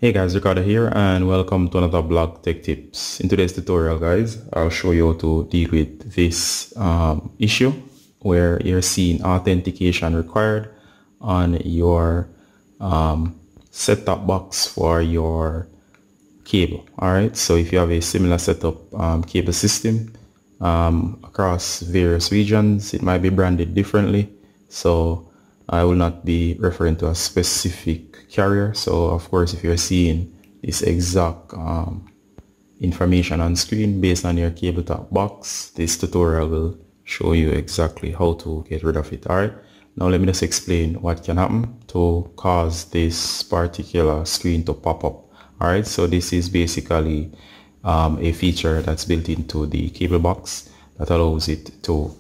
Hey guys, Ricardo here and welcome to another blog tech tips. In today's tutorial guys, I'll show you how to deal with this issue where you're seeing authentication required on your set-top box for your cable. Alright, so if you have a similar setup cable system across various regions, it might be branded differently. So I will not be referring to a specific carrier. So of course, if you're seeing this exact information on screen based on your cable top box, this tutorial will show you exactly how to get rid of it. Alright, now let me just explain what can happen to cause this particular screen to pop up. Alright, so this is basically a feature that's built into the cable box that allows it to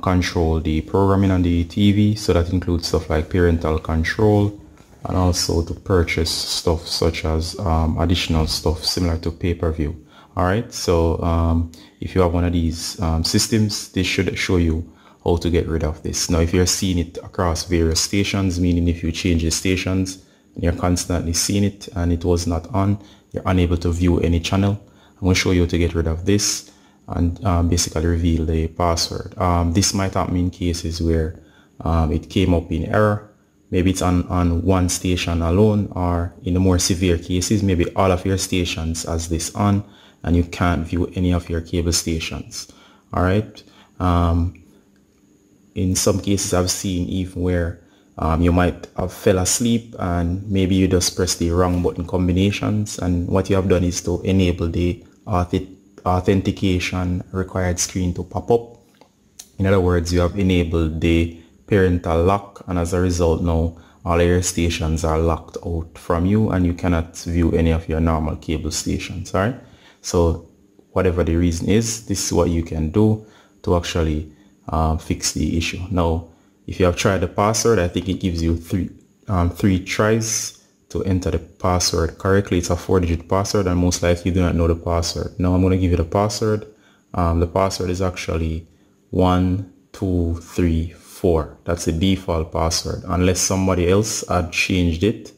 control the programming on the TV. So that includes stuff like parental control and also to purchase stuff such as additional stuff similar to pay-per-view. Alright, so if you have one of these systems, this should show you how to get rid of this. Now if you're seeing it across various stations, meaning if you change the stations and you're constantly seeing it and it was not on, you're unable to view any channel, I'm going to show you how to get rid of this and basically reveal the password. This might happen in cases where it came up in error. Maybe it's on one station alone, or in the more severe cases, maybe all of your stations has this on and you can't view any of your cable stations. Alright. In some cases I've seen even where you might have fell asleep and maybe you just press the wrong button combinations, and what you have done is to enable the authentication required screen to pop up. In other words, you have enabled the parental lock, and as a result now all your stations are locked out from you and you cannot view any of your normal cable stations. All right, so whatever the reason is, this is what you can do to actually fix the issue. Now if you have tried the password, I think it gives you three tries to enter the password correctly. It's a 4-digit password and most likely you do not know the password. Now I'm going to give you the password. The password is actually 1234. That's the default password unless somebody else had changed it.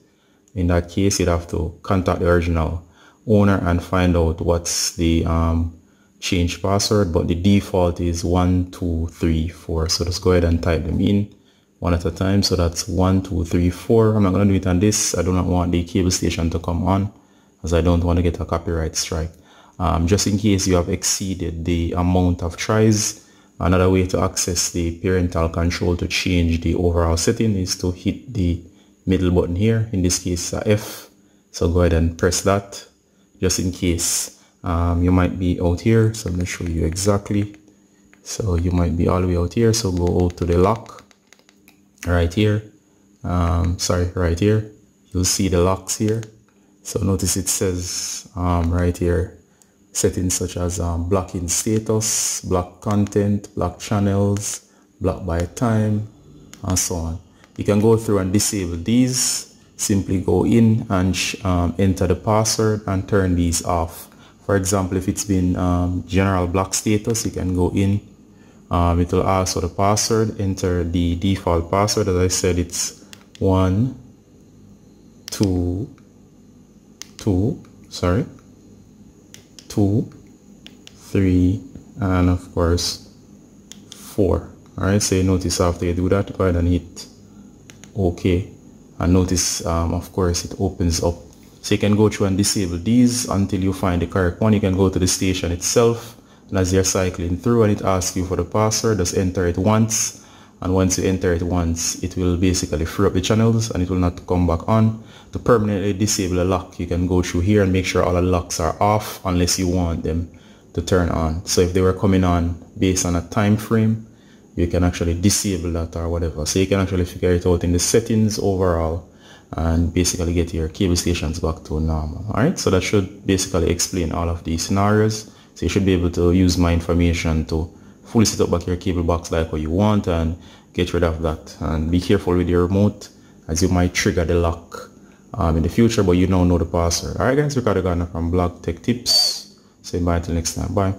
In that case, you'd have to contact the original owner and find out what's the changed password, but the default is 1234. So just go ahead and type them in one at a time. So that's 1234. I'm not going to do it on this. I do not want the cable station to come on as I don't want to get a copyright strike. Just in case you have exceeded the amount of tries, another way to access the parental control to change the overall setting is to hit the middle button here, in this case F. So go ahead and press that just in case you might be out here. So let me show you exactly. So you might be all the way out here, so go out to the lock right here. Right here you'll see the locks here. So notice it says right here settings such as blocking status, block content, block channels, block by time, and so on. You can go through and disable these. Simply go in and enter the password and turn these off. For example, if it's been general block status, you can go in. It will ask for the password. Enter the default password. As I said, it's 2, 3, and of course 4. Alright, so you notice after you do that, go ahead and hit OK, and notice of course it opens up. So you can go through and disable these until you find the correct one. You can go to the station itself, and as you're cycling through and it asks you for the password, just enter it once, and once you enter it once, it will basically free up the channels and it will not come back on. To permanently disable a lock, you can go through here and make sure all the locks are off unless you want them to turn on. So if they were coming on based on a time frame, you can actually disable that or whatever. So you can actually figure it out in the settings overall and basically get your cable stations back to normal. Alright, so that should basically explain all of these scenarios. So you should be able to use my information to fully set up back your cable box like what you want and get rid of that. And be careful with your remote as you might trigger the lock in the future, but you now know the password. Alright guys, Ricardo Gardner from Blog Tech Tips. Say bye till next time. Bye.